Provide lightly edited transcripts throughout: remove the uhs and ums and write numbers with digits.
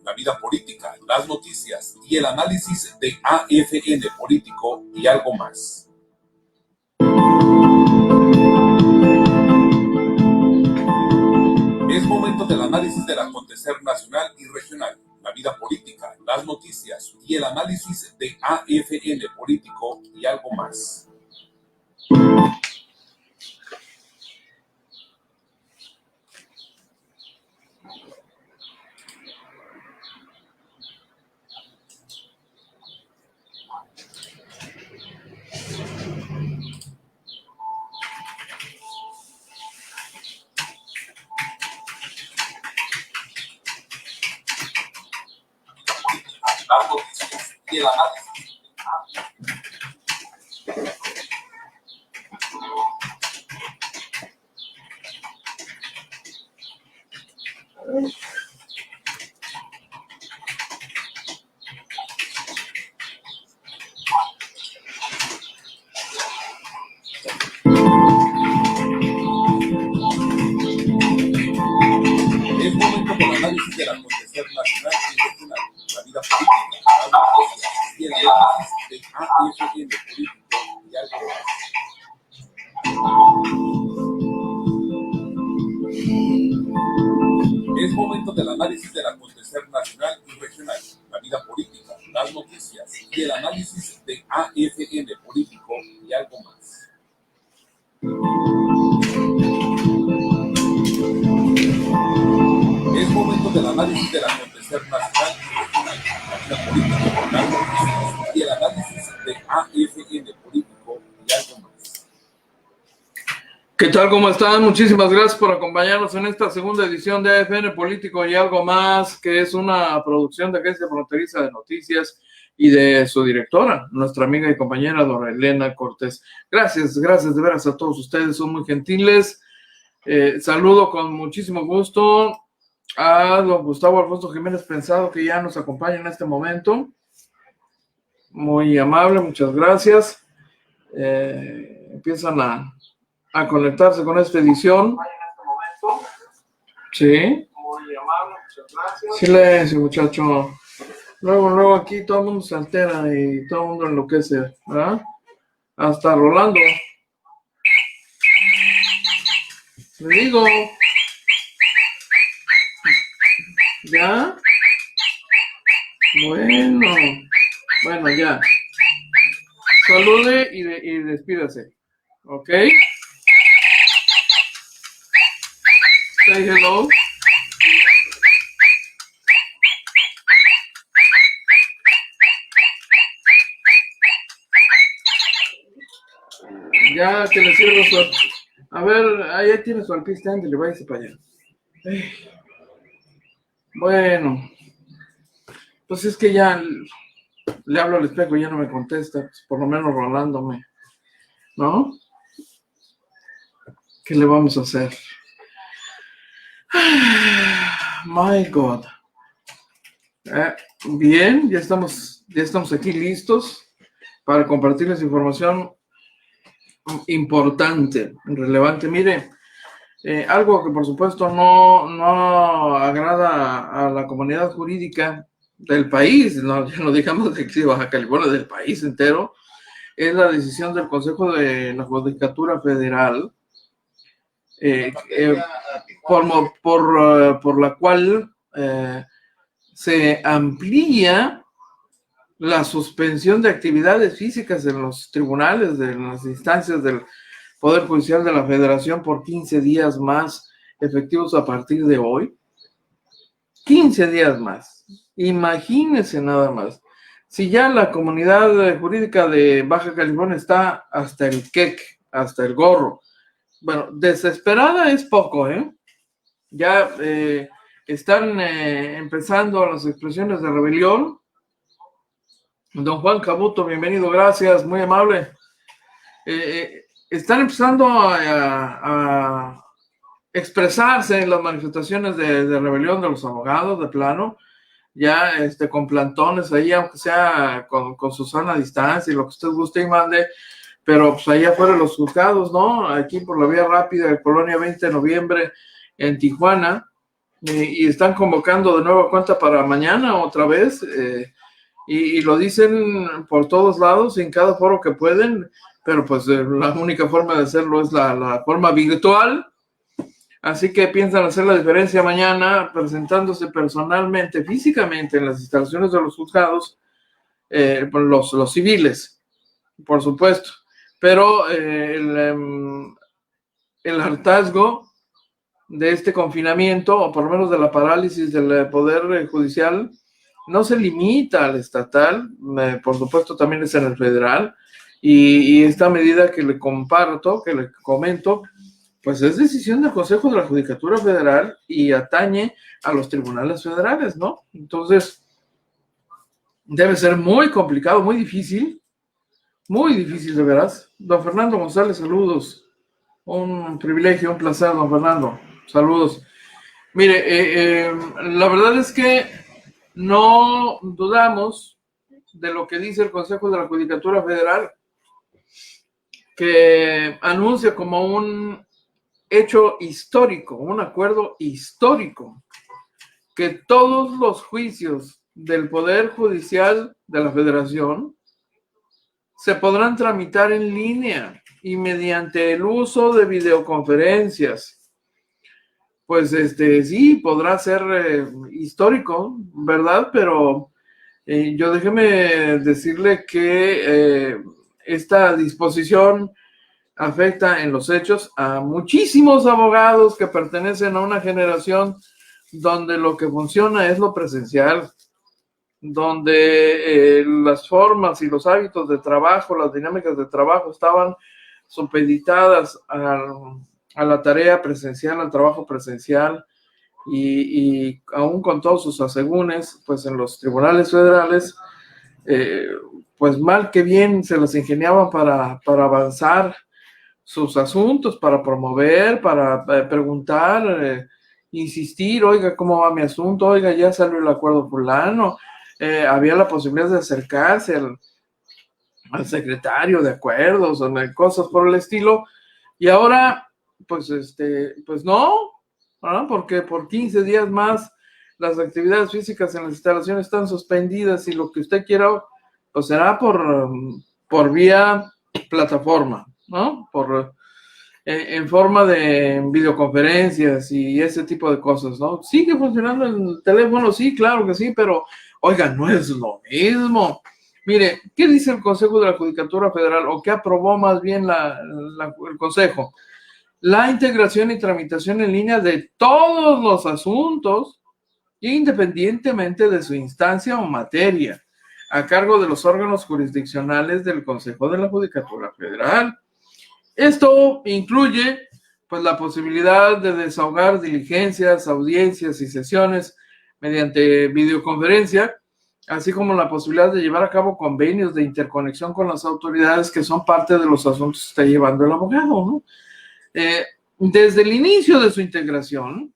la vida política, las noticias y el análisis de AFN Político y algo más. Es momento del análisis del acontecer nacional y regional, la vida política, las noticias y el análisis de AFN Político y algo más. Las noticias y el análisis. Es momento del análisis del acontecer nacional y regional, la vida política, las noticias y el análisis de AFN Político y algo más. Es momento del análisis del acontecer nacional y regional, la vida política, las noticias y el análisis de AFN Político y algo más. Es momento del análisis del acontecer nacional y regional, la vida política, las noticias y el análisis de AFN Político y algo más. ¿Qué tal? ¿Cómo están? Muchísimas gracias por acompañarnos en esta segunda edición de AFN Político y algo más, que es una producción de Agencia Fronteriza de Noticias y de su directora, nuestra amiga y compañera Dora Elena Cortés. Gracias de veras a todos ustedes, son muy gentiles. Saludo con muchísimo gusto a don Gustavo Alfonso Jiménez Pensado, que ya nos acompaña en este momento. Muy amable, muchas gracias. Empiezan a conectarse con esta edición. Sí. Muy amable, muchas gracias. Silencio, muchacho. Luego aquí todo el mundo se altera y todo el mundo enloquece, ¿verdad? Hasta Rolando. Le digo. ¿Ya? Bueno, ya. Salude y despídase. ¿Ok? Say hello. Ya que le cierro su... A ver, ahí tiene su alpiste, ándale, váyase para allá. Bueno, pues es que ya le hablo al espejo y ya no me contesta, pues por lo menos rolándome, ¿no? ¿Qué le vamos a hacer? My God. Bien, ya estamos aquí listos para compartirles información importante, relevante. Mire, algo que por supuesto no agrada a la comunidad jurídica del país, ya no digamos de aquí de Baja California, del país entero, es la decisión del Consejo de la Judicatura Federal, por la cual se amplía la suspensión de actividades físicas en los tribunales, en las instancias del Poder Judicial de la Federación por 15 días más, efectivos a partir de hoy. 15 días más. Imagínense nada más. Si ya la comunidad jurídica de Baja California está hasta el queque, hasta el gorro. Bueno, desesperada es poco, ¿eh? Ya están empezando las expresiones de rebelión. Don Juan Cabuto, bienvenido, gracias, muy amable. Están empezando a expresarse en las manifestaciones de rebelión de los abogados, de plano, ya con plantones ahí, aunque sea con su sana distancia y lo que usted guste y mande, pero pues allá afuera de los juzgados, ¿no? Aquí por la vía rápida de Colonia 20 de Noviembre en Tijuana, y están convocando de nueva cuenta para mañana otra vez, y lo dicen por todos lados y en cada foro que pueden, pero pues la única forma de hacerlo es la forma virtual. Así que piensan hacer la diferencia mañana presentándose personalmente, físicamente en las instalaciones de los juzgados, los civiles, por supuesto. Pero el hartazgo de este confinamiento, o por lo menos de la parálisis del Poder Judicial, no se limita al estatal, por supuesto también es en el federal, y esta medida que le comparto, que le comento, pues es decisión del Consejo de la Judicatura Federal y atañe a los tribunales federales, ¿no? Entonces, debe ser muy complicado, muy difícil de veras. Don Fernando González, saludos. Un privilegio, un placer, don Fernando. Saludos. Mire, la verdad es que no dudamos de lo que dice el Consejo de la Judicatura Federal, que anuncia como un hecho histórico, un acuerdo histórico, que todos los juicios del Poder Judicial de la Federación se podrán tramitar en línea y mediante el uso de videoconferencias. Pues sí, podrá ser histórico, ¿verdad? Pero yo déjeme decirle que esta disposición afecta en los hechos a muchísimos abogados que pertenecen a una generación donde lo que funciona es lo presencial, donde las formas y los hábitos de trabajo, las dinámicas de trabajo estaban supeditadas a la tarea presencial, al trabajo presencial, y aún con todos sus asegúnes, pues en los tribunales federales, pues mal que bien se las ingeniaban para avanzar sus asuntos, para promover, para preguntar, insistir, oiga, ¿cómo va mi asunto? Oiga, ya salió el acuerdo fulano. Había la posibilidad de acercarse al secretario de acuerdos o cosas por el estilo, y ahora, pues, pues no, ¿no? Porque por 15 días más las actividades físicas en las instalaciones están suspendidas y lo que usted quiera, pues será por vía plataforma, ¿no? En forma de videoconferencias y ese tipo de cosas, ¿no? ¿Sigue funcionando el teléfono? Sí, claro que sí, pero, oiga, no es lo mismo. Mire, ¿qué dice el Consejo de la Judicatura Federal, o qué aprobó más bien el Consejo? La integración y tramitación en línea de todos los asuntos, independientemente de su instancia o materia, a cargo de los órganos jurisdiccionales del Consejo de la Judicatura Federal. Esto incluye, pues, la posibilidad de desahogar diligencias, audiencias y sesiones mediante videoconferencia, así como la posibilidad de llevar a cabo convenios de interconexión con las autoridades que son parte de los asuntos que está llevando el abogado, ¿no? Desde el inicio de su integración,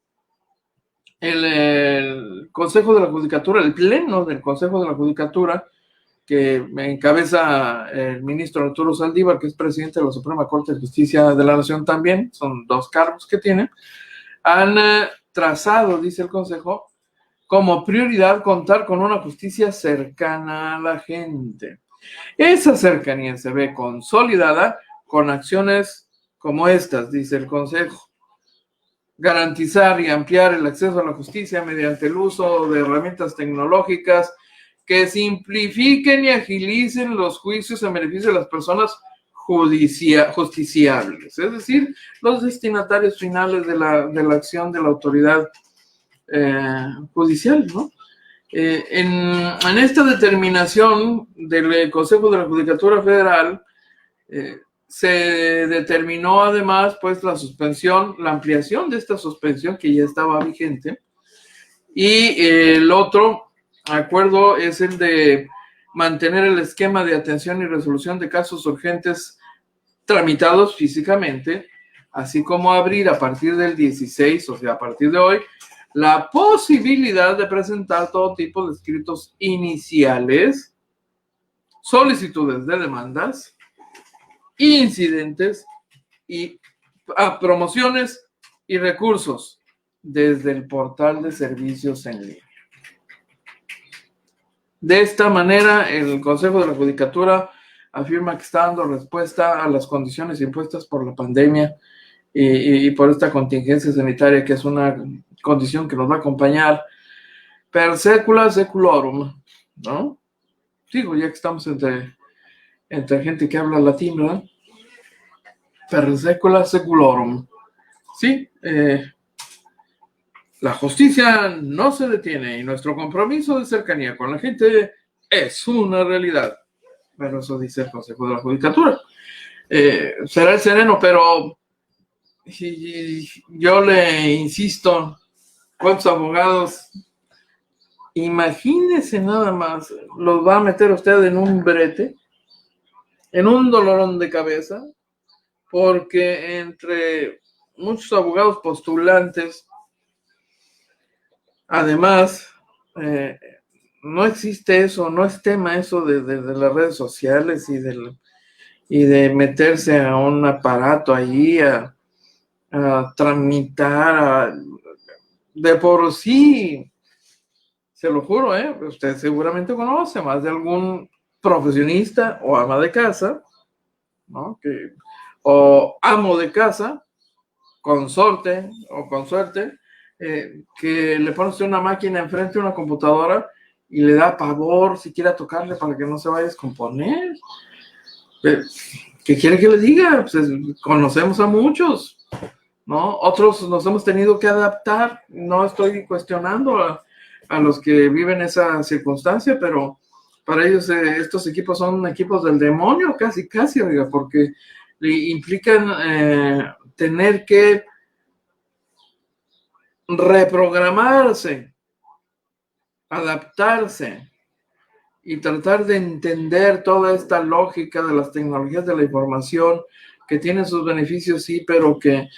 el Consejo de la Judicatura, el Pleno del Consejo de la Judicatura, que encabeza el ministro Arturo Saldívar, que es presidente de la Suprema Corte de Justicia de la Nación también, son 2 cargos que tiene, han trazado, dice el Consejo, como prioridad contar con una justicia cercana a la gente. Esa cercanía se ve consolidada con acciones como estas, dice el Consejo. Garantizar y ampliar el acceso a la justicia mediante el uso de herramientas tecnológicas que simplifiquen y agilicen los juicios en beneficio de las personas justiciables, es decir, los destinatarios finales de la acción de la autoridad judicial, ¿no? En esta determinación del Consejo de la Judicatura Federal, se determinó además, pues, la ampliación de esta suspensión que ya estaba vigente, y el otro acuerdo es el de mantener el esquema de atención y resolución de casos urgentes tramitados físicamente, así como abrir a partir del 16, o sea, a partir de hoy, la posibilidad de presentar todo tipo de escritos iniciales, solicitudes de demandas, incidentes y promociones y recursos desde el portal de servicios en línea. De esta manera, el Consejo de la Judicatura afirma que está dando respuesta a las condiciones impuestas por la pandemia y por esta contingencia sanitaria, que es una condición que nos va a acompañar per secula seculorum, ¿no? Digo, ya que estamos entre gente que habla latín, ¿verdad? Per secula seculorum. Sí, la justicia no se detiene y nuestro compromiso de cercanía con la gente es una realidad. Bueno, eso dice el Consejo de la Judicatura. Será el sereno, pero yo le insisto, ¿cuántos abogados? Imagínese nada más, los va a meter usted en un brete, en un dolorón de cabeza, porque entre muchos abogados postulantes, además, no existe eso, no es tema eso de las redes sociales y de meterse a un aparato ahí a tramitar, de por sí, se lo juro, usted seguramente conoce más de algún profesionista o ama de casa, ¿no? O amo de casa, consorte o consuerte, que le pone usted una máquina enfrente de una computadora y le da pavor siquiera tocarle para que no se vaya a descomponer. ¿Qué quiere que le diga? Pues conocemos a muchos, ¿no? Otros nos hemos tenido que adaptar. No estoy cuestionando a los que viven esa circunstancia, pero para ellos estos equipos son equipos del demonio, casi, oiga, porque le implican tener que reprogramarse, adaptarse y tratar de entender toda esta lógica de las tecnologías de la información que tienen sus beneficios, sí, pero que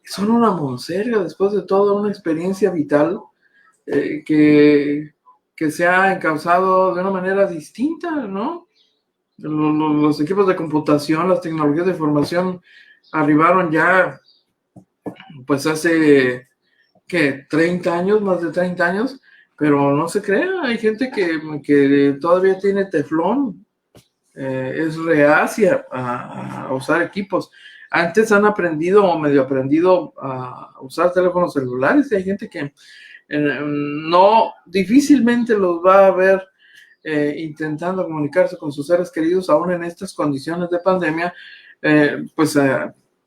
son una monserga después de toda una experiencia vital que se ha encauzado de una manera distinta, ¿no? Los equipos de computación, las tecnologías de información arribaron ya, pues hace, ¿qué? 30 años, más de 30 años, pero no se crea, hay gente que todavía tiene teflón, es reacia a usar equipos. Antes han aprendido o medio aprendido a usar teléfonos celulares y hay gente que no, difícilmente los va a ver intentando comunicarse con sus seres queridos aún en estas condiciones de pandemia, pues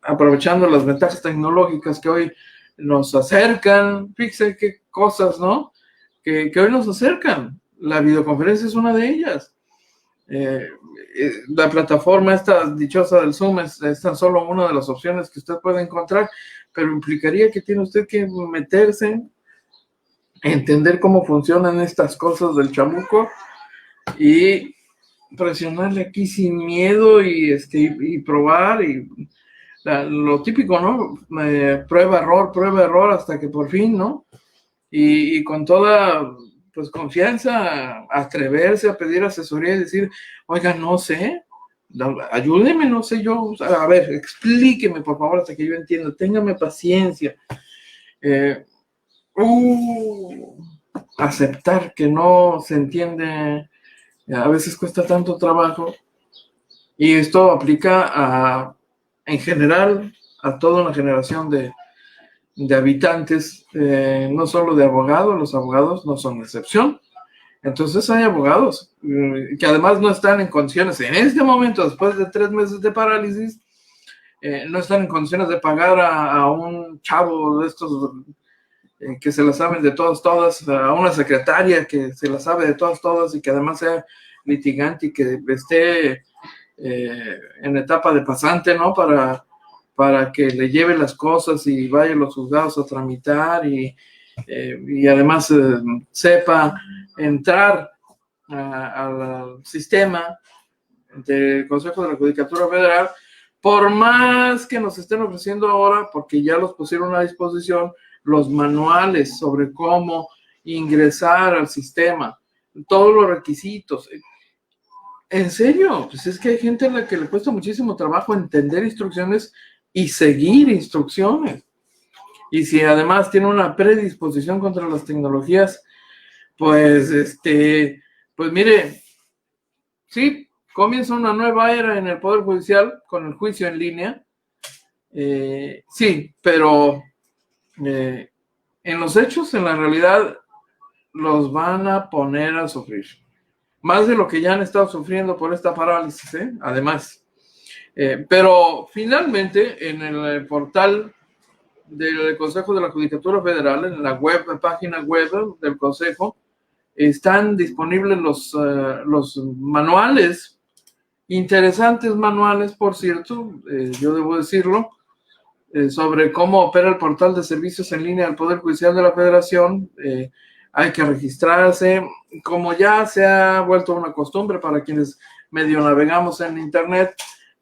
aprovechando las ventajas tecnológicas que hoy nos acercan. Fíjense qué cosas, ¿no? Que hoy nos acercan. La videoconferencia es una de ellas. La plataforma esta dichosa del Zoom es tan solo una de las opciones que usted puede encontrar, pero implicaría que tiene usted que meterse, entender cómo funcionan estas cosas del chamuco y presionarle aquí sin miedo y probar y lo típico, ¿no? Prueba, error hasta que por fin, ¿no? Y con toda pues confianza atreverse a pedir asesoría y decir, oiga, no sé, ayúdeme, no sé yo, a ver, explíqueme por favor hasta que yo entienda, téngame paciencia. Aceptar que no se entiende a veces cuesta tanto trabajo, y esto aplica en general a toda una generación de habitantes, no solo de abogados, los abogados no son excepción. Entonces hay abogados que además no están en condiciones, en este momento, después de 3 meses de parálisis, no están en condiciones de pagar a un chavo de estos que se la saben de todas, a una secretaria que se la sabe de todas y que además sea litigante y que esté en etapa de pasante, ¿no? Para que le lleve las cosas y vaya a los juzgados a tramitar y además sepa entrar al sistema del Consejo de la Judicatura Federal, por más que nos estén ofreciendo ahora, porque ya los pusieron a disposición, los manuales sobre cómo ingresar al sistema, todos los requisitos. En serio, pues es que hay gente a la que le cuesta muchísimo trabajo entender instrucciones y seguir instrucciones. Y si además tiene una predisposición contra las tecnologías, pues, pues mire, sí, comienza una nueva era en el Poder Judicial con el juicio en línea. Sí, pero en los hechos, en la realidad, los van a poner a sufrir. Más de lo que ya han estado sufriendo por esta parálisis, además. Pero finalmente, en el portal del Consejo de la Judicatura Federal, en la página web del Consejo, están disponibles los manuales, interesantes manuales, por cierto, yo debo decirlo, sobre cómo opera el portal de servicios en línea del Poder Judicial de la Federación. Hay que registrarse, como ya se ha vuelto una costumbre para quienes medio navegamos en internet,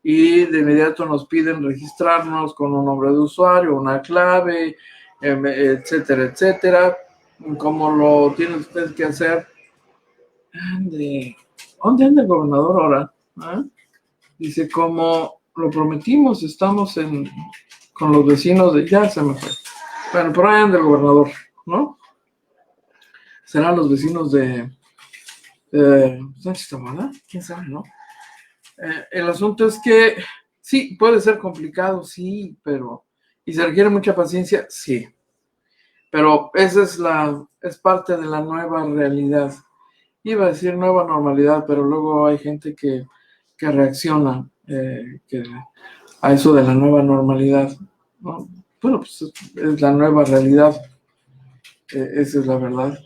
y de inmediato nos piden registrarnos con un nombre de usuario, una clave, etcétera, etcétera. Como lo tienen ustedes que hacer. ¿Dónde anda el gobernador ahora? ¿Ah? Dice, como lo prometimos, estamos con los vecinos de... Ya se me fue. Bueno, por ahí anda el gobernador, ¿no? ¿Serán los vecinos de Sánchez Tahuada? ¿Quién sabe, no? El asunto es que sí, puede ser complicado, sí, pero... ¿Y se requiere mucha paciencia? Sí. Pero esa es parte de la nueva realidad. Iba a decir nueva normalidad, pero luego hay gente que reacciona a eso de la nueva normalidad, ¿no? Bueno, pues es la nueva realidad, esa es la verdad.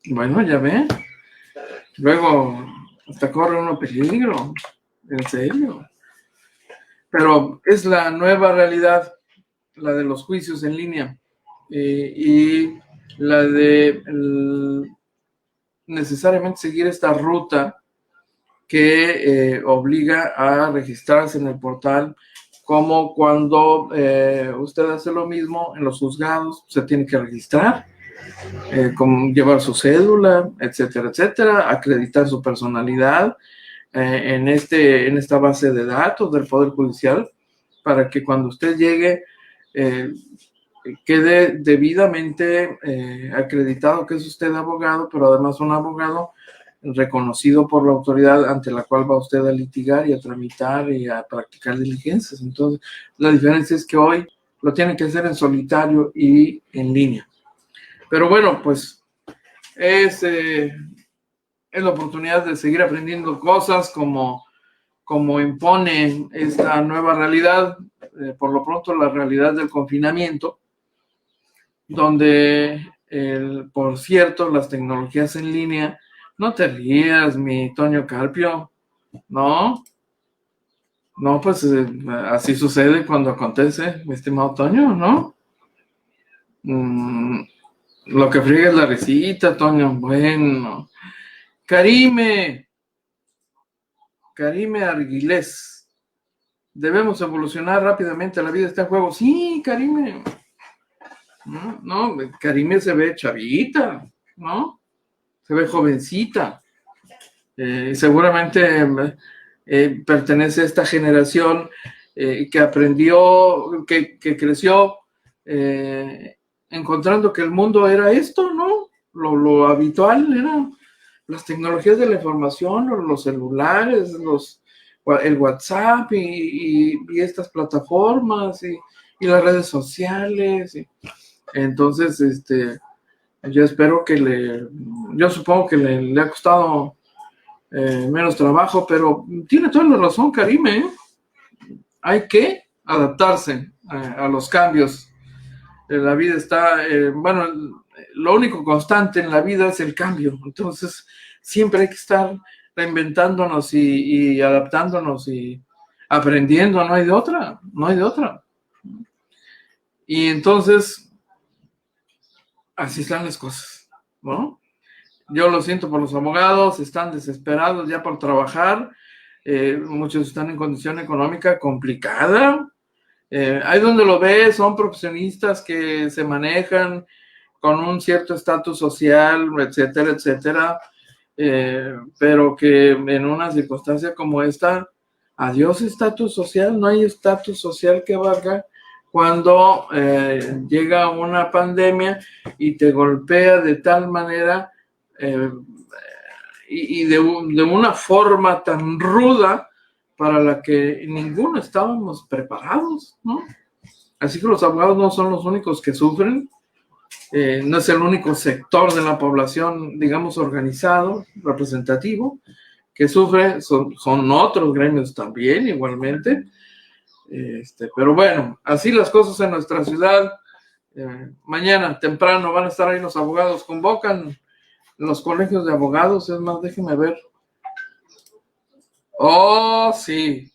Bueno, ya ve, luego hasta corre uno peligro, en serio. Pero es la nueva realidad, la de los juicios en línea, y la de necesariamente seguir esta ruta que obliga a registrarse en el portal, como cuando usted hace lo mismo en los juzgados, se tiene que registrar, como llevar su cédula, etcétera, etcétera, acreditar su personalidad en esta base de datos del Poder Judicial, para que cuando usted llegue quede debidamente acreditado que es usted abogado, pero además un abogado reconocido por la autoridad ante la cual va usted a litigar y a tramitar y a practicar diligencias. Entonces, la diferencia es que hoy lo tiene que hacer en solitario y en línea. Pero bueno, pues es la oportunidad de seguir aprendiendo cosas como impone esta nueva realidad, por lo pronto la realidad del confinamiento, donde, por cierto, las tecnologías en línea, no te rías, mi Toño Carpio, no, pues así sucede cuando acontece, mi estimado Toño, ¿no? Lo que friega es la risita, Toño. Bueno, Karime Arguilés, debemos evolucionar rápidamente, la vida está en juego. Sí, Karime. No, Karime se ve chavita, ¿no? Se ve jovencita. Seguramente pertenece a esta generación que aprendió, que creció encontrando que el mundo era esto, ¿no? Lo habitual eran las tecnologías de la información, los celulares, el WhatsApp y estas plataformas y las redes sociales. Entonces, yo espero yo supongo que le ha costado menos trabajo, pero tiene toda la razón, Karime, ¿eh? Hay que adaptarse a los cambios. La vida está, lo único constante en la vida es el cambio, entonces siempre hay que estar reinventándonos y adaptándonos y aprendiendo, no hay de otra. Y entonces, así están las cosas, ¿no? Yo lo siento por los abogados, están desesperados ya por trabajar, muchos están en condición económica complicada. Ahí donde lo ves, son profesionistas que se manejan con un cierto estatus social, etcétera, etcétera, pero que en una circunstancia como esta, adiós estatus social, no hay estatus social que valga cuando llega una pandemia y te golpea de tal manera y de una forma tan ruda para la que ninguno estábamos preparados, ¿no? Así que los abogados no son los únicos que sufren, no es el único sector de la población, digamos, organizado, representativo, que sufre, son otros gremios también, igualmente. Pero bueno, así las cosas en nuestra ciudad. Mañana temprano van a estar ahí los abogados, convocan los colegios de abogados, es más, déjenme ver. Oh, sí.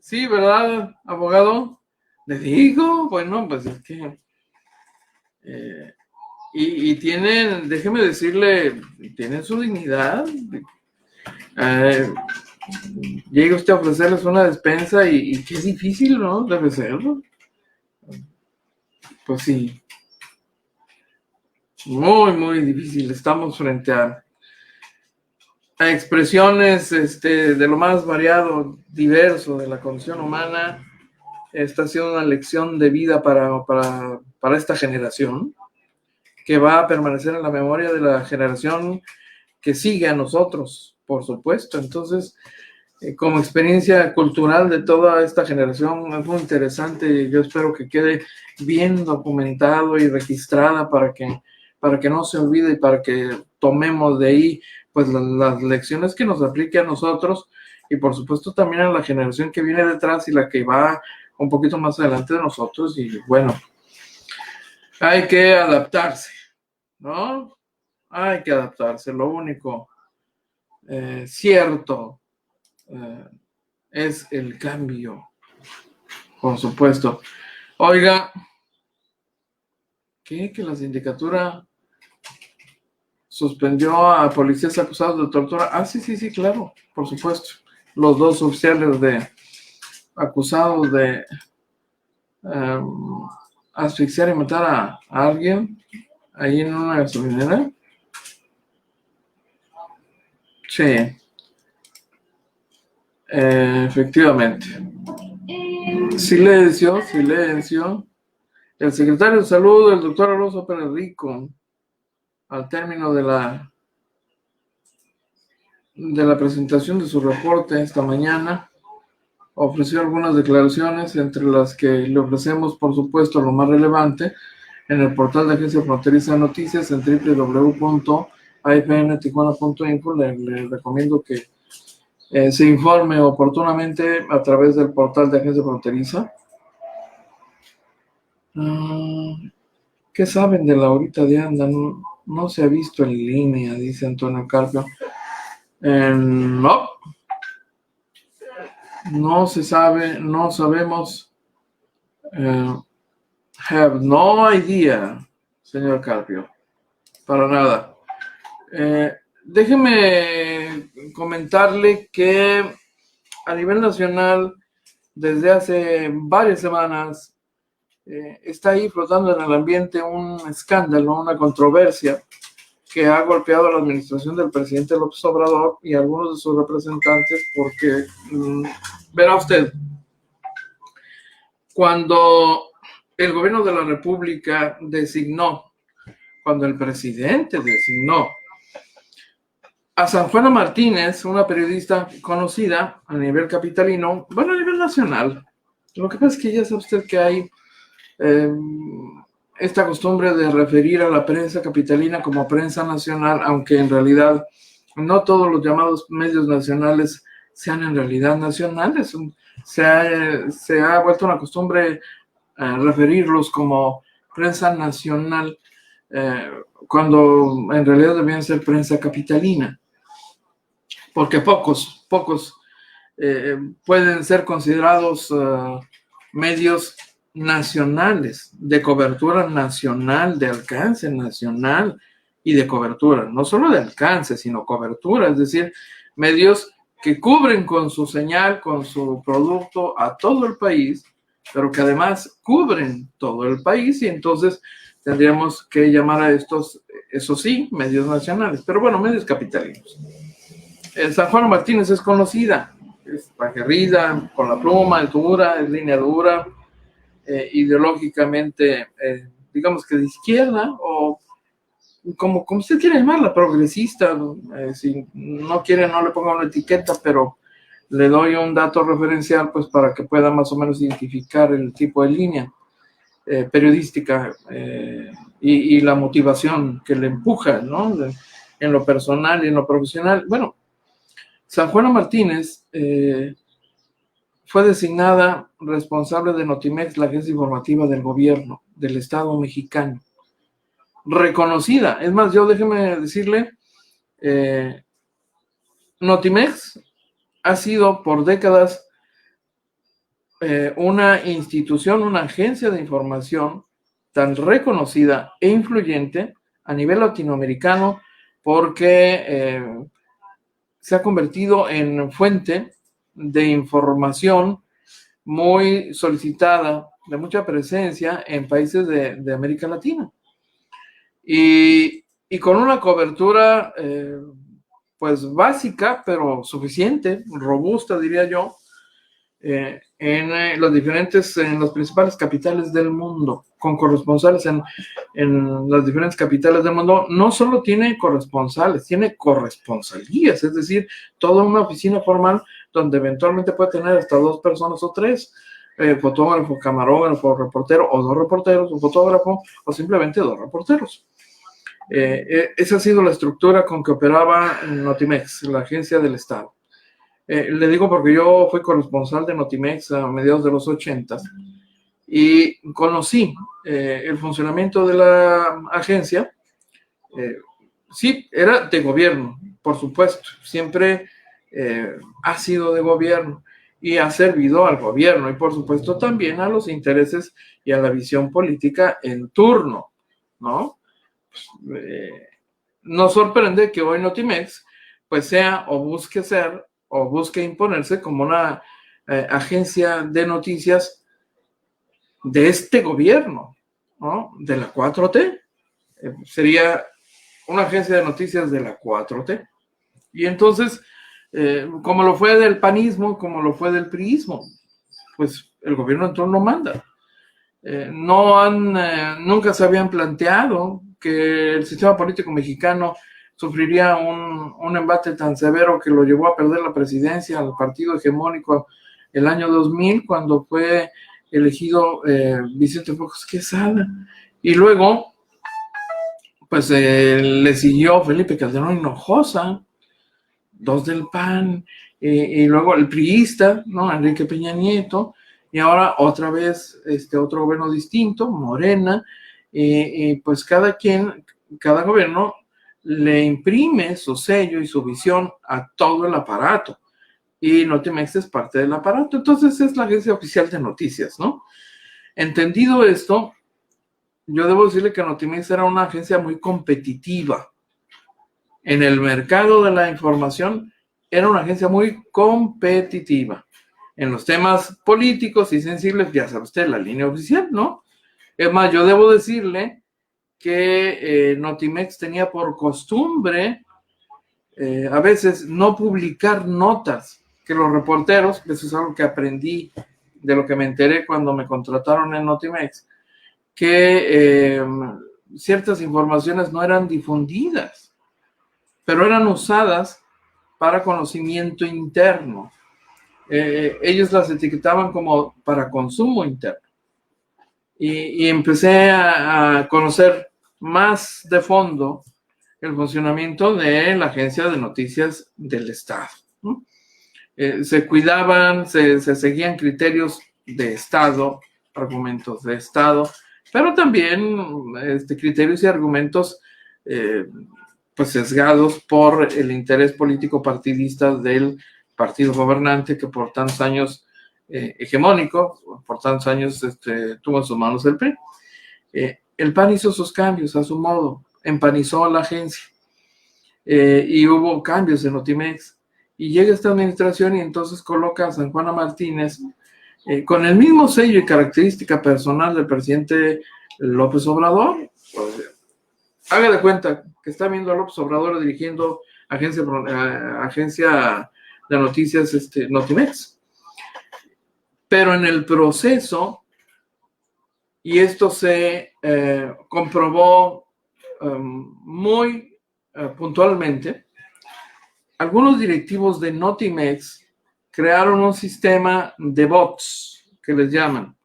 Sí, ¿verdad, abogado? Le digo, bueno, pues es que... y tienen, déjeme decirle, tienen su dignidad. Llega usted a ofrecerles una despensa y qué difícil, ¿no? Debe serlo. Pues sí. Muy, muy difícil. Estamos frente a expresiones de lo más variado, diverso de la condición humana. Esta ha sido una lección de vida para esta generación, que va a permanecer en la memoria de la generación que sigue a nosotros, por supuesto. Entonces, como experiencia cultural de toda esta generación, es muy interesante. Yo espero que quede bien documentado y registrada para que no se olvide y para que tomemos de ahí pues las lecciones que nos aplique a nosotros y por supuesto también a la generación que viene detrás y la que va un poquito más adelante de nosotros. Y bueno, hay que adaptarse, ¿no? Hay que adaptarse. Lo único cierto es el cambio, por supuesto. Oiga, ¿qué? Que la sindicatura suspendió a policías acusados de tortura. Ah, sí, claro, por supuesto. Los dos oficiales acusados de asfixiar y matar a alguien ahí en una gasolinera. Sí, efectivamente. Silencio. El secretario de Salud, el doctor Alonso Pérez Rico, al término de la presentación de su reporte esta mañana, ofreció algunas declaraciones, entre las que le ofrecemos, por supuesto, lo más relevante, en el portal de Agencia Fronteriza de Noticias, en www.afntijuana.info. Le recomiendo que se informe oportunamente a través del portal de Agencia Fronteriza. ¿Qué saben de Laurita de Anda? No se ha visto en línea, dice Antonio Carpio. No se sabe, no sabemos. Have no idea, señor Carpio, para nada. Déjeme comentarle que a nivel nacional, desde hace varias semanas, está ahí flotando en el ambiente un escándalo, una controversia que ha golpeado a la administración del presidente López Obrador y a algunos de sus representantes, porque verá usted, cuando el gobierno de la República cuando el presidente designó a San Juana Martínez, una periodista conocida a nivel capitalino, bueno, a nivel nacional. Lo que pasa es que ya sabe usted que hay esta costumbre de referir a la prensa capitalina como prensa nacional, aunque en realidad no todos los llamados medios nacionales sean en realidad nacionales. Se ha vuelto una costumbre referirlos como prensa nacional cuando en realidad debían ser prensa capitalina, porque pocos pueden ser considerados medios nacionales, de cobertura nacional, de alcance nacional y de cobertura, no solo de alcance, sino cobertura, es decir, medios que cubren con su señal, con su producto a todo el país, pero que además cubren todo el país, y entonces tendríamos que llamar a estos eso sí, medios nacionales, pero bueno, medios capitalinos. San Juana Martínez es conocida, es aguerrida, con la pluma, es dura, es línea dura, ideológicamente, digamos que de izquierda, o como usted quiere llamarla, progresista, si no quiere no le ponga una etiqueta, pero le doy un dato referencial pues para que pueda más o menos identificar el tipo de línea periodística y la motivación que le empuja, ¿no? En lo personal y en lo profesional. Bueno, San Juana Martínez fue designada responsable de Notimex, la agencia informativa del gobierno del Estado mexicano. Reconocida, es más, yo déjeme decirle, Notimex ha sido por décadas una institución, una agencia de información tan reconocida e influyente a nivel latinoamericano porque se ha convertido en fuente de información muy solicitada, de mucha presencia en países de América Latina. Y con una cobertura pues básica, pero suficiente, robusta diría yo, en las principales capitales del mundo, con corresponsales en las diferentes capitales del mundo. No solo tiene corresponsales, tiene corresponsalías, es decir, toda una oficina formal donde eventualmente puede tener hasta 2 personas o 3, fotógrafo, camarógrafo, reportero, o 2 reporteros, un fotógrafo, o simplemente 2 reporteros. Esa ha sido la estructura con que operaba Notimex, la agencia del Estado. Le digo porque yo fui corresponsal de Notimex a mediados de los 80 y conocí el funcionamiento de la agencia. Sí, era de gobierno, por supuesto, siempre ha sido de gobierno y ha servido al gobierno y por supuesto también a los intereses y a la visión política en turno, ¿no? Nos sorprende que hoy Notimex pues sea o busque ser o busque imponerse como una agencia de noticias de este gobierno, ¿no? De la 4T. Sería una agencia de noticias de la 4T. Y entonces, como lo fue del panismo, como lo fue del priismo, pues el gobierno en turno manda. Nunca se habían planteado que el sistema político mexicano sufriría un embate tan severo que lo llevó a perder la presidencia al partido hegemónico el año 2000, cuando fue elegido Vicente Fox Quesada. Y luego, pues le siguió Felipe Calderón Hinojosa, 2 del PAN, y luego el priista, ¿no? Enrique Peña Nieto, y ahora otra vez otro gobierno distinto, Morena, y pues cada gobierno le imprime su sello y su visión a todo el aparato, y Notimex es parte del aparato, entonces es la agencia oficial de noticias, ¿no? Entendido esto, yo debo decirle que Notimex era una agencia muy competitiva. En el mercado de la información era una agencia muy competitiva. En los temas políticos y sensibles, ya sabe usted, la línea oficial, ¿no? Es más, yo debo decirle que Notimex tenía por costumbre a veces no publicar notas, que los reporteros, eso es algo que aprendí de lo que me enteré cuando me contrataron en Notimex, que ciertas informaciones no eran difundidas, pero eran usadas para conocimiento interno. Ellos las etiquetaban como para consumo interno. Y empecé a conocer más de fondo el funcionamiento de la agencia de noticias del Estado, ¿no? Se cuidaban, se seguían criterios de Estado, argumentos de Estado, pero también criterios y argumentos pues sesgados por el interés político partidista del partido gobernante que por tantos años hegemónico, por tantos años tuvo en sus manos el PRI. El PAN hizo sus cambios a su modo, empanizó a la agencia y hubo cambios en Notimex. Y llega esta administración y entonces coloca a San Juana Martínez con el mismo sello y característica personal del presidente López Obrador. haga de cuenta que está viendo a López Obrador dirigiendo agencia de noticias Notimex. Pero en el proceso, y esto se comprobó muy puntualmente, algunos directivos de Notimex crearon un sistema de bots, que les llaman.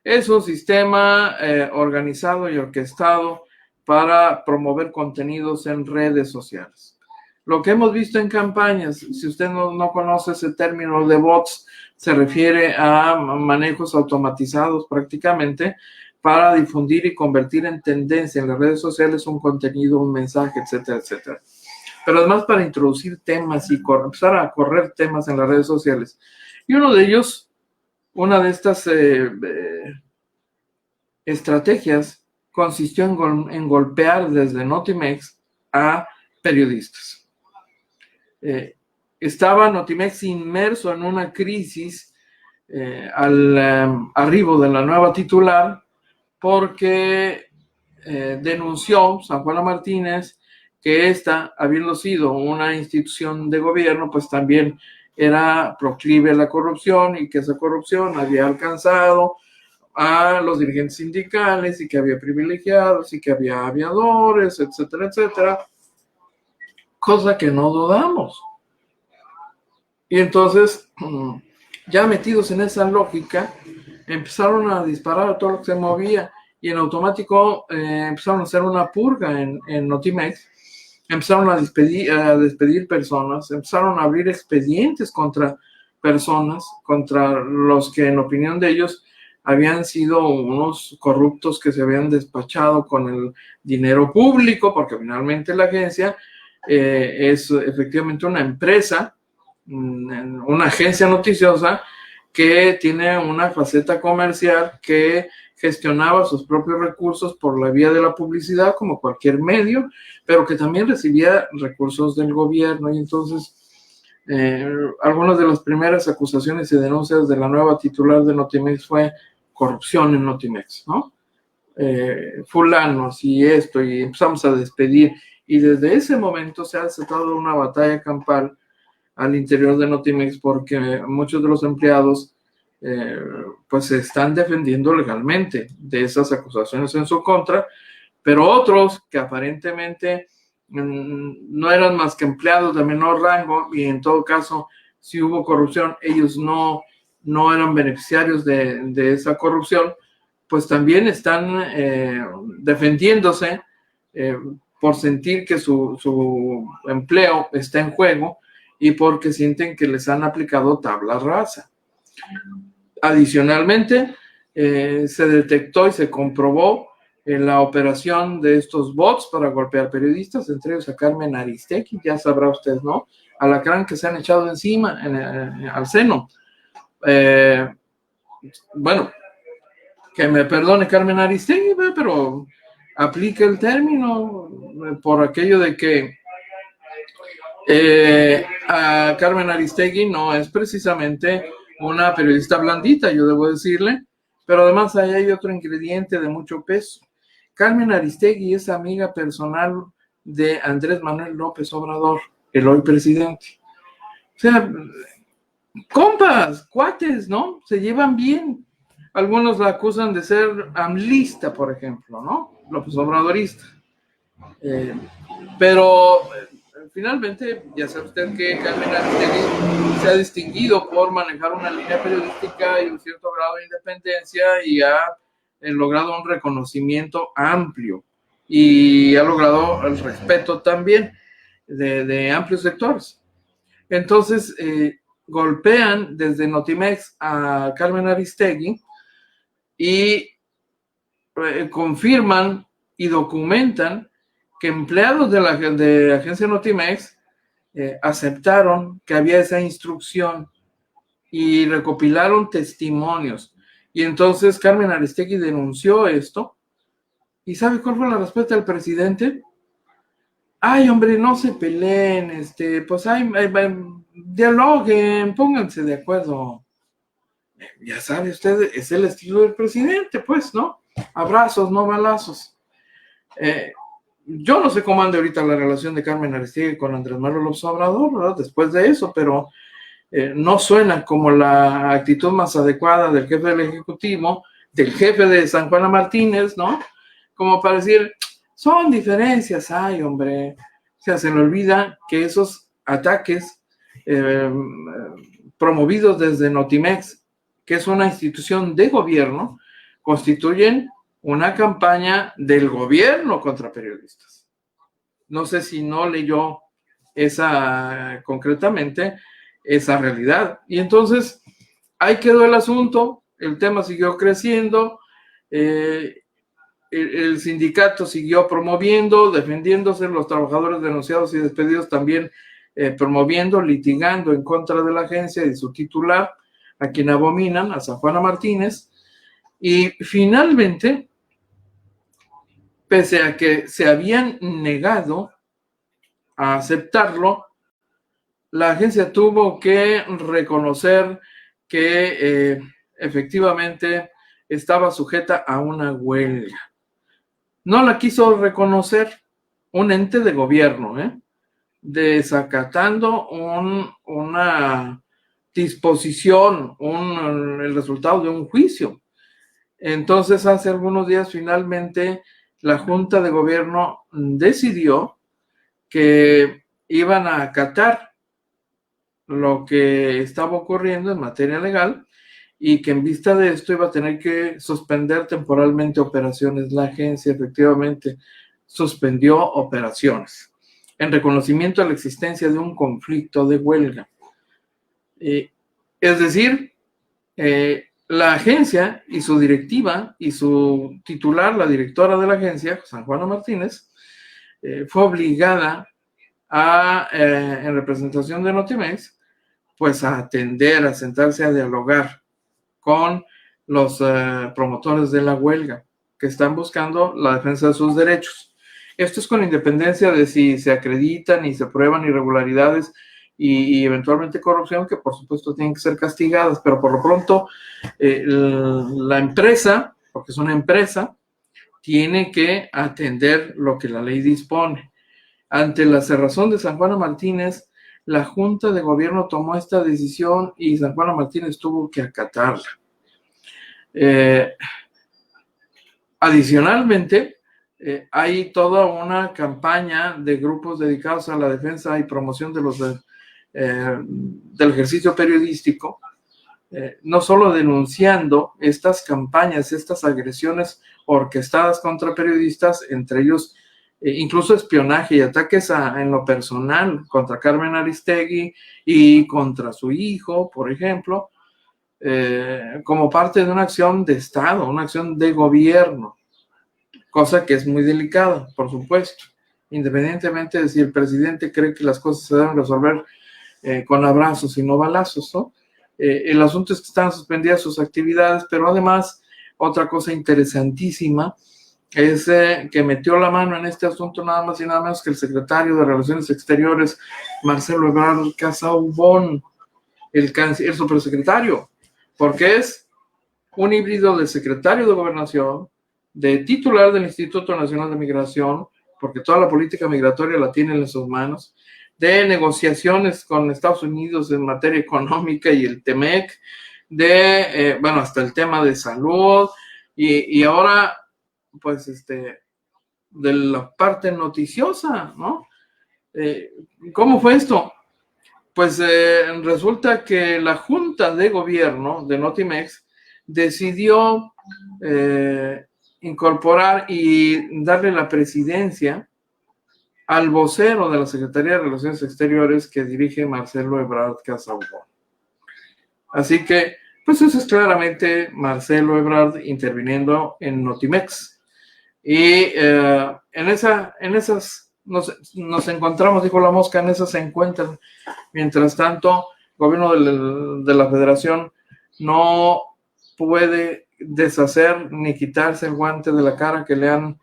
Es un sistema organizado y orquestado para promover contenidos en redes sociales. Lo que hemos visto en campañas, si usted no conoce ese término de bots, se refiere a manejos automatizados prácticamente para difundir y convertir en tendencia en las redes sociales un contenido, un mensaje, etcétera, etcétera. Pero además para introducir temas y empezar a correr temas en las redes sociales. Y uno de ellos, una de estas estrategias consistió en golpear desde Notimex a periodistas. Estaba Notimex inmerso en una crisis al arribo de la nueva titular porque denunció San Juana Martínez que esta, habiendo sido una institución de gobierno, pues también era proclive a la corrupción y que esa corrupción había alcanzado a los dirigentes sindicales y que había privilegiados y que había aviadores, etcétera, etcétera, cosa que no dudamos. Y entonces, ya metidos en esa lógica, empezaron a disparar a todo lo que se movía y en automático empezaron a hacer una purga en Notimex, empezaron a despedir personas, empezaron a abrir expedientes contra personas, contra los que en opinión de ellos habían sido unos corruptos que se habían despachado con el dinero público, porque finalmente la agencia es efectivamente una empresa, una agencia noticiosa que tiene una faceta comercial que gestionaba sus propios recursos por la vía de la publicidad como cualquier medio, pero que también recibía recursos del gobierno. Y entonces algunas de las primeras acusaciones y denuncias de la nueva titular de Notimex fue corrupción en Notimex, ¿no? Fulanos y esto, y empezamos a despedir, y desde ese momento se ha desatado una batalla campal al interior de Notimex porque muchos de los empleados pues se están defendiendo legalmente de esas acusaciones en su contra, pero otros que aparentemente no eran más que empleados de menor rango y en todo caso si hubo corrupción ellos no eran beneficiarios de esa corrupción, pues también están defendiéndose por sentir que su empleo está en juego y porque sienten que les han aplicado tabla rasa. Adicionalmente, se detectó y se comprobó la operación de estos bots para golpear periodistas, entre ellos a Carmen Aristegui, ya sabrá usted, ¿no? Alacrán que se han echado encima al seno. Bueno, que me perdone Carmen Aristegui, pero aplica el término por aquello de que a Carmen Aristegui no es precisamente una periodista blandita, yo debo decirle, pero además ahí hay otro ingrediente de mucho peso. Carmen Aristegui es amiga personal de Andrés Manuel López Obrador, el hoy presidente. O sea, compas, cuates, ¿no? Se llevan bien. Algunos la acusan de ser amlista, por ejemplo, ¿no? López Obradorista. Pero finalmente, ya sabe usted que Carmen Aristegui se ha distinguido por manejar una línea periodística y un cierto grado de independencia y ha logrado un reconocimiento amplio y ha logrado el respeto también de amplios sectores. Entonces, golpean desde Notimex a Carmen Aristegui y confirman y documentan que empleados de la agencia Notimex aceptaron que había esa instrucción y recopilaron testimonios. Y entonces Carmen Aristegui denunció esto. ¿Y sabe cuál fue la respuesta del presidente? Ay, hombre, no se peleen, pues dialoguen, pónganse de acuerdo. Ya sabe usted, es el estilo del presidente, pues, ¿no? Abrazos, no balazos. yo no sé cómo anda ahorita la relación de Carmen Aristegui con Andrés Manuel López Obrador, ¿verdad? Después de eso, pero no suena como la actitud más adecuada del jefe del Ejecutivo, del jefe de San Juana Martínez, ¿no? Como para decir, son diferencias, ay, hombre. O sea, se le olvida que esos ataques promovidos desde Notimex, que es una institución de gobierno, constituyen una campaña del gobierno contra periodistas. No sé si no leyó concretamente esa realidad. Y entonces ahí quedó el asunto, el tema siguió creciendo, el sindicato siguió promoviendo, defendiéndose, los trabajadores denunciados y despedidos también promoviendo, litigando en contra de la agencia y su titular, a quien abominan, a San Juana Martínez, y finalmente, pese a que se habían negado a aceptarlo, la agencia tuvo que reconocer que efectivamente estaba sujeta a una huelga. No la quiso reconocer un ente de gobierno, desacatando una disposición, el resultado de un juicio. Entonces, hace algunos días, finalmente, la Junta de Gobierno decidió que iban a acatar lo que estaba ocurriendo en materia legal y que en vista de esto iba a tener que suspender temporalmente operaciones. La agencia efectivamente suspendió operaciones en reconocimiento a la existencia de un conflicto de huelga. Es decir, la agencia y su directiva y su titular, la directora de la agencia, San Juana Martínez, fue obligada en representación de Notimex, pues a atender, a sentarse a dialogar con los promotores de la huelga, que están buscando la defensa de sus derechos. Esto es con independencia de si se acreditan y se prueban irregularidades y eventualmente corrupción, que por supuesto tienen que ser castigadas, pero por lo pronto la empresa, porque es una empresa, tiene que atender lo que la ley dispone. Ante la cerrazón de San Juana Martínez, la Junta de Gobierno tomó esta decisión y San Juana Martínez tuvo que acatarla. Adicionalmente, hay toda una campaña de grupos dedicados a la defensa y promoción de del ejercicio periodístico, no solo denunciando estas campañas, estas agresiones orquestadas contra periodistas, entre ellos incluso espionaje y ataques en lo personal contra Carmen Aristegui y contra su hijo, por ejemplo, como parte de una acción de Estado, una acción de gobierno, cosa que es muy delicada, por supuesto, independientemente de si el presidente cree que las cosas se deben resolver con abrazos y no balazos, ¿no? El asunto es que están suspendidas sus actividades, pero además, otra cosa interesantísima es que metió la mano en este asunto nada más y nada menos que el secretario de Relaciones Exteriores, Marcelo Ebrard Casaubon, el supersecretario, porque es un híbrido de secretario de Gobernación, de titular del Instituto Nacional de Migración, porque toda la política migratoria la tiene en sus manos, de negociaciones con Estados Unidos en materia económica y el TEMEC, hasta el tema de salud, y ahora, pues, de la parte noticiosa, ¿no? ¿Cómo fue esto? Pues resulta que la Junta de Gobierno de Notimex decidió incorporar y darle la presidencia al vocero de la Secretaría de Relaciones Exteriores que dirige Marcelo Ebrard Casaubon. Así que, pues eso es claramente Marcelo Ebrard interviniendo en Notimex. Y en esas nos encontramos, dijo la mosca, en esas se encuentran. Mientras tanto, el gobierno de la federación no puede deshacer ni quitarse el guante de la cara que le han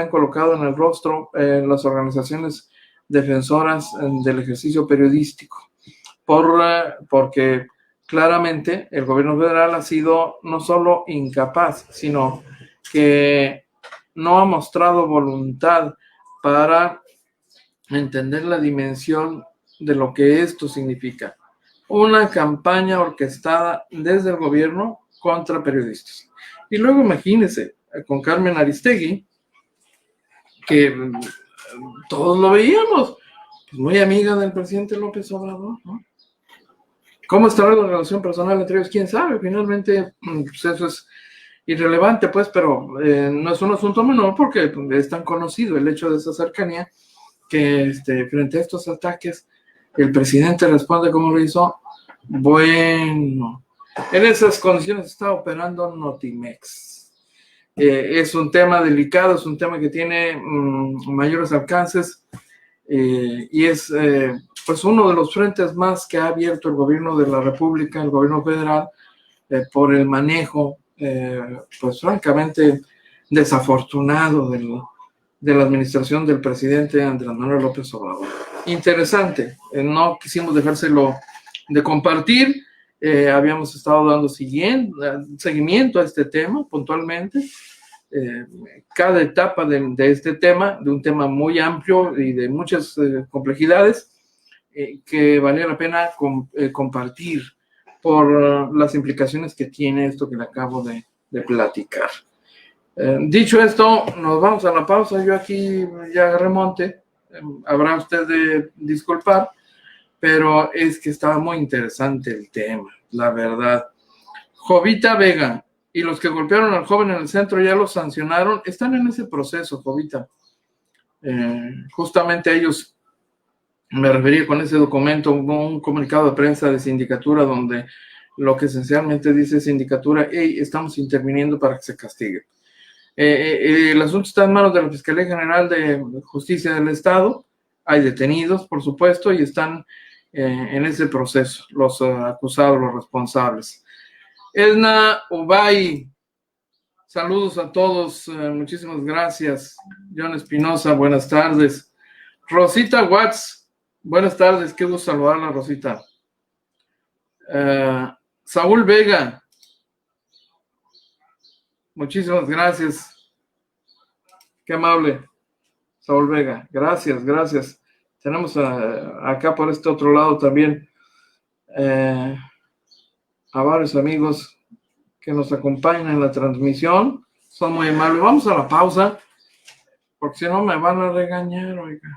colocado en el rostro las organizaciones defensoras del ejercicio periodístico, porque claramente el gobierno federal ha sido no solo incapaz, sino que no ha mostrado voluntad para entender la dimensión de lo que esto significa. Una campaña orquestada desde el gobierno contra periodistas. Y luego imagínense, con Carmen Aristegui, que todos lo veíamos, pues muy amiga del presidente López Obrador, ¿no? ¿Cómo estará la relación personal entre ellos? ¿Quién sabe? Finalmente, pues eso es irrelevante, pues, pero no es un asunto menor porque es tan conocido el hecho de esa cercanía que frente a estos ataques el presidente responde como lo hizo. Bueno, en esas condiciones está operando Notimex. Es un tema delicado, es un tema que tiene mayores alcances y es pues uno de los frentes más que ha abierto el gobierno de la República, el gobierno federal, por el manejo pues francamente desafortunado de la administración del presidente Andrés Manuel López Obrador. Interesante, no quisimos dejárselo de compartir, habíamos estado dando seguimiento a este tema puntualmente, cada etapa de este tema, de un tema muy amplio y de muchas complejidades, que valía la pena compartir por las implicaciones que tiene esto que le acabo de platicar. Dicho esto, nos vamos a la pausa. Yo aquí ya remonte, habrá usted de disculpar, pero es que estaba muy interesante el tema, la verdad. Jovita Vega y los que golpearon al joven en el centro ya los sancionaron, están en ese proceso, Jovita. Justamente a ellos me refería con ese documento, un comunicado de prensa de sindicatura donde lo que esencialmente dice sindicatura: hey, estamos interviniendo para que se castigue. El asunto está en manos de la Fiscalía General de Justicia del Estado, hay detenidos, por supuesto, y están en ese proceso los acusados, los responsables. Edna Ubay, saludos a todos, muchísimas gracias. John Espinosa, buenas tardes. Rosita Watts, buenas tardes, qué gusto saludarla, Rosita. Saúl Vega, muchísimas gracias. Qué amable, Saúl Vega. Gracias, gracias. Tenemos acá por este otro lado también a varios amigos que nos acompañan en la transmisión. Son muy amables. Vamos a la pausa, porque si no me van a regañar, oiga.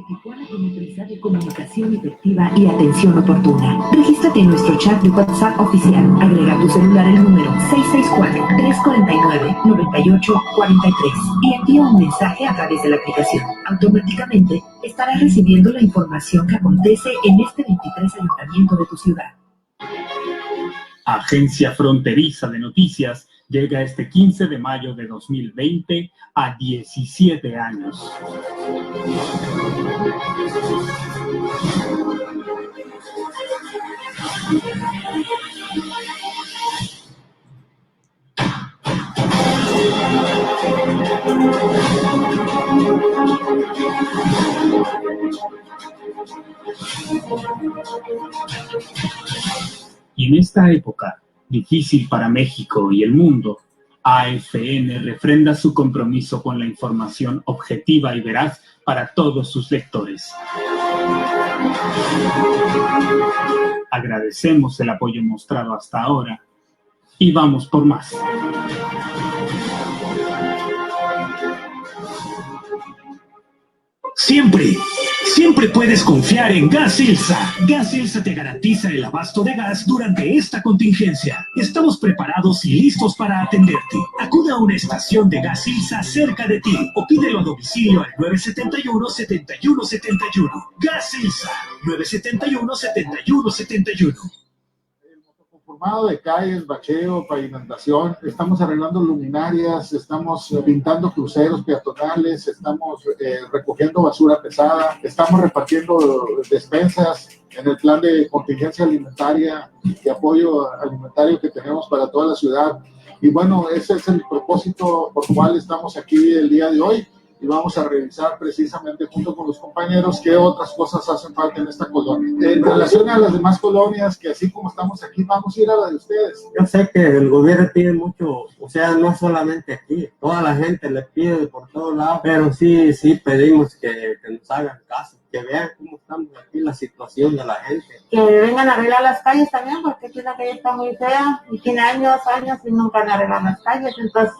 Tijuana tiene prisa de comunicación efectiva y atención oportuna. Regístrate en nuestro chat de WhatsApp oficial. Agrega a tu celular el número 664-349-9843 y envía un mensaje a través de la aplicación. Automáticamente estarás recibiendo la información que acontece en este 23 ayuntamiento de tu ciudad. Agencia Fronteriza de Noticias llega este 15 de mayo de 2020 a 17 años. Y en esta época difícil para México y el mundo, AFN refrenda su compromiso con la información objetiva y veraz para todos sus lectores. Agradecemos el apoyo mostrado hasta ahora y vamos por más. Siempre puedes confiar en Gas Ilsa. Gas Ilsa te garantiza el abasto de gas durante esta contingencia. Estamos preparados y listos para atenderte. Acude a una estación de Gas Ilsa cerca de ti o pídelo a domicilio al 971-7171. Gas Ilsa, 971-7171. Formado de calles, bacheo, pavimentación, estamos arreglando luminarias, estamos pintando cruceros peatonales, estamos recogiendo basura pesada, estamos repartiendo despensas en el plan de contingencia alimentaria y apoyo alimentario que tenemos para toda la ciudad. Y bueno, ese es el propósito por el cual estamos aquí el día de hoy. y vamos a revisar precisamente junto con los compañeros qué otras cosas hacen falta en esta colonia. En relación a las demás colonias, que así como estamos aquí, vamos a ir a la de ustedes. Yo sé que el gobierno pide mucho, o sea, no solamente aquí, toda la gente le pide por todos lados, pero sí pedimos que nos hagan caso, que vean cómo estamos aquí, la situación de la gente. Que vengan a arreglar las calles también, porque aquí la calle está muy fea y tiene años y nunca han arreglado las calles. Entonces,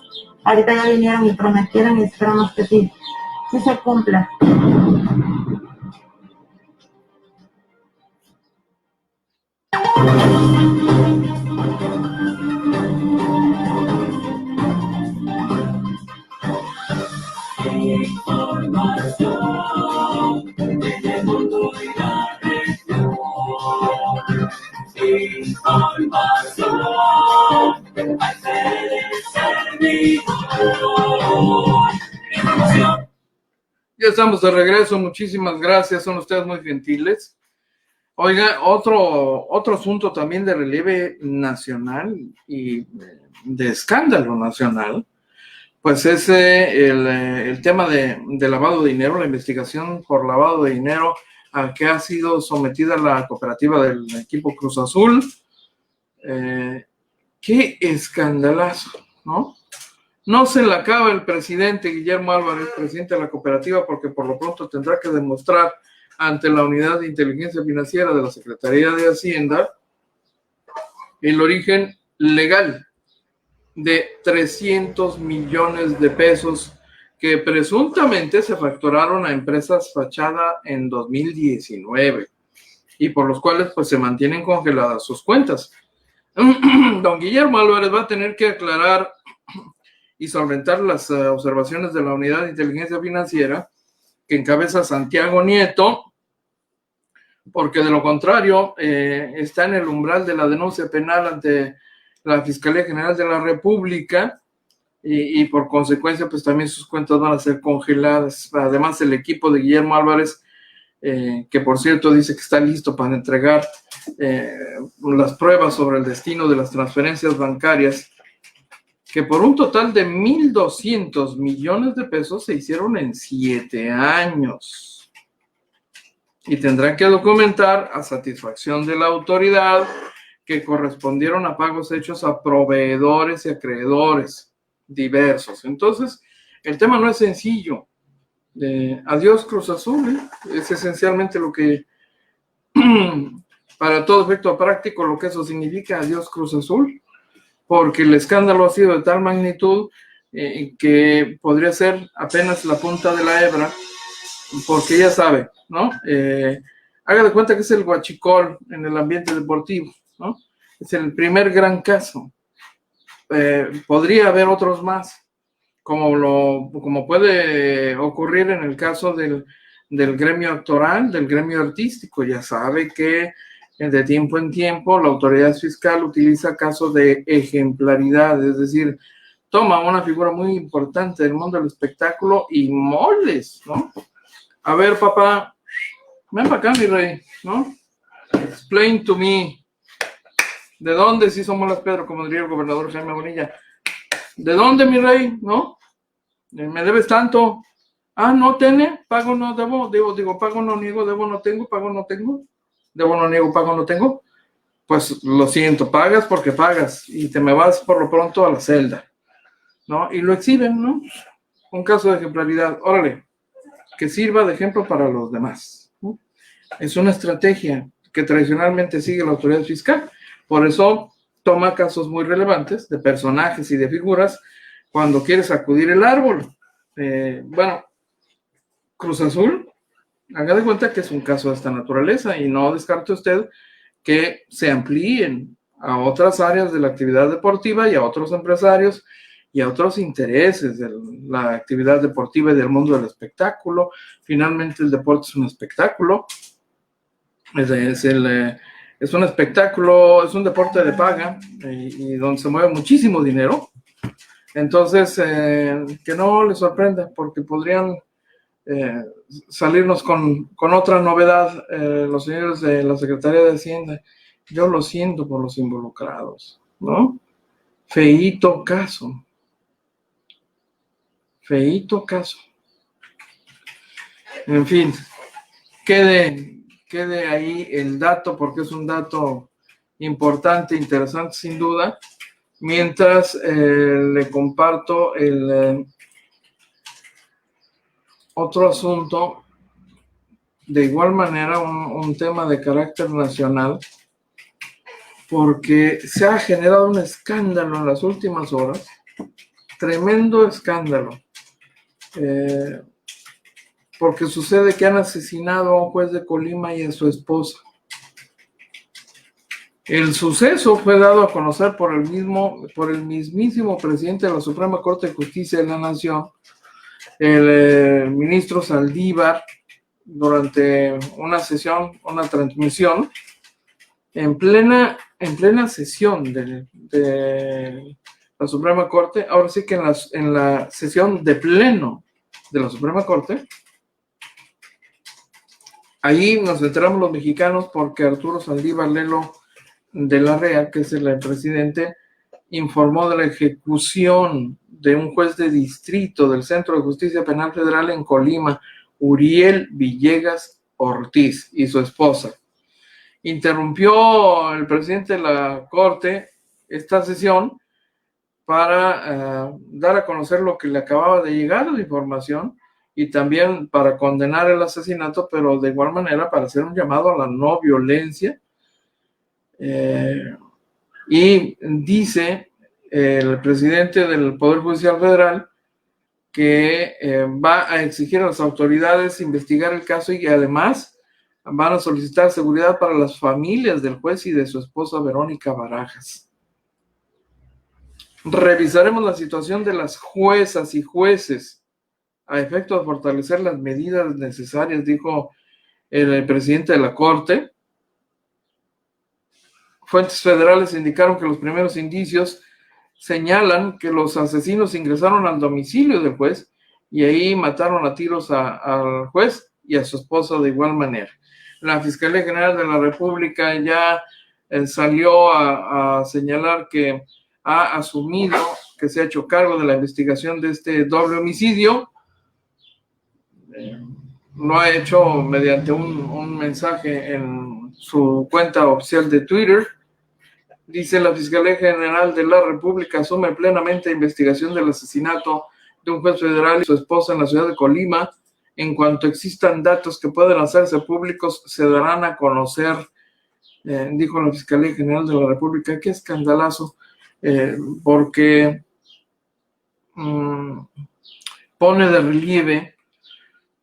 ahorita ya vinieron y prometieron y esperamos que sí se cumpla. Ya estamos de regreso, muchísimas gracias, son ustedes muy gentiles. Oiga, otro asunto también de relieve nacional y de escándalo nacional, pues es el tema de lavado de dinero, la investigación por lavado de dinero al que ha sido sometida la cooperativa del equipo Cruz Azul. Qué escandalazo, ¿no? No se le acaba el presidente Guillermo Álvarez, presidente de la cooperativa, porque por lo pronto tendrá que demostrar ante la Unidad de Inteligencia Financiera de la Secretaría de Hacienda el origen legal de 300 millones de pesos que presuntamente se facturaron a empresas fachada en 2019 y por los cuales pues se mantienen congeladas sus cuentas. Don Guillermo Álvarez va a tener que aclarar y solventar las observaciones de la Unidad de Inteligencia Financiera que encabeza Santiago Nieto, porque de lo contrario está en el umbral de la denuncia penal ante la Fiscalía General de la República y por consecuencia pues también sus cuentas van a ser congeladas. Además el equipo de Guillermo Álvarez, que por cierto dice que está listo para entregar las pruebas sobre el destino de las transferencias bancarias, que por un total de 1,200 millones de pesos se hicieron en 7 años. Y tendrán que documentar a satisfacción de la autoridad que correspondieron a pagos hechos a proveedores y acreedores diversos. Entonces, el tema no es sencillo. Adiós Cruz Azul, es esencialmente lo que, para todo efecto práctico, lo que eso significa, adiós Cruz Azul, porque el escándalo ha sido de tal magnitud que podría ser apenas la punta de la hebra, porque ya sabe, ¿no? Haga de cuenta que es el huachicol en el ambiente deportivo, ¿no? Es el primer gran caso. Podría haber otros más, como puede ocurrir en el caso del gremio actoral, del gremio artístico. Ya sabe que de tiempo en tiempo la autoridad fiscal utiliza casos de ejemplaridad, es decir, toma una figura muy importante del mundo del espectáculo y moles, ¿no? A ver, papá, ven para acá, mi rey, ¿no? Explain to me. ¿De dónde sí somos las Pedro, como diría el gobernador Jaime Bonilla? ¿De dónde, mi rey? ¿No? ¿Me debes tanto? Ah, no tiene, pago no debo, digo, pago no niego, debo no tengo, pago no tengo, debo no niego, pago no tengo. Pues lo siento, pagas porque pagas y te me vas por lo pronto a la celda, ¿no? Y lo exhiben, ¿no? Un caso de ejemplaridad, órale, que sirva de ejemplo para los demás, ¿no? Es una estrategia que tradicionalmente sigue la autoridad fiscal, por eso toma casos muy relevantes de personajes y de figuras cuando quiere sacudir el árbol. Bueno, Cruz Azul, haga de cuenta que es un caso de esta naturaleza y no descarte usted que se amplíen a otras áreas de la actividad deportiva y a otros empresarios y a otros intereses de la actividad deportiva y del mundo del espectáculo. Finalmente el deporte es un espectáculo, es un espectáculo, es un deporte de paga y donde se mueve muchísimo dinero. Entonces, que no les sorprenda, porque podrían salirnos con otra novedad los señores de la Secretaría de Hacienda. Yo lo siento por los involucrados, ¿no? Feíto caso. Feíto caso. En fin, quede ahí el dato, porque es un dato importante, interesante sin duda. Mientras le comparto el otro asunto, de igual manera un tema de carácter nacional, porque se ha generado un escándalo en las últimas horas, tremendo escándalo, porque sucede que han asesinado a un juez de Colima y a su esposa. El suceso fue dado a conocer por el mismísimo presidente de la Suprema Corte de Justicia de la Nación, el ministro Saldívar, durante una sesión, una transmisión, en plena sesión de la Suprema Corte, ahora sí que en la sesión de pleno de la Suprema Corte. Ahí nos enteramos los mexicanos porque Arturo Saldívar Lelo de la Rea, que es el presidente, informó de la ejecución de un juez de distrito del Centro de Justicia Penal Federal en Colima, Uriel Villegas Ortiz, y su esposa. Interrumpió el presidente de la Corte esta sesión para dar a conocer lo que le acababa de llegar de información y también para condenar el asesinato, pero de igual manera para hacer un llamado a la no violencia. Y dice el presidente del Poder Judicial Federal que va a exigir a las autoridades investigar el caso y además van a solicitar seguridad para las familias del juez y de su esposa Verónica Barajas. Revisaremos la situación de las juezas y jueces a efecto de fortalecer las medidas necesarias, dijo el presidente de la Corte. Fuentes federales indicaron que los primeros indicios señalan que los asesinos ingresaron al domicilio del juez y ahí mataron a tiros al juez y a su esposa de igual manera. La Fiscalía General de la República ya salió a señalar que ha asumido, que se ha hecho cargo de la investigación de este doble homicidio. Lo ha hecho mediante un mensaje en su cuenta oficial de Twitter. Dice: la Fiscalía General de la República asume plenamente investigación del asesinato de un juez federal y su esposa en la ciudad de Colima. En cuanto existan datos que puedan hacerse públicos, se darán a conocer, dijo la Fiscalía General de la República. Qué escandalazo, porque pone de relieve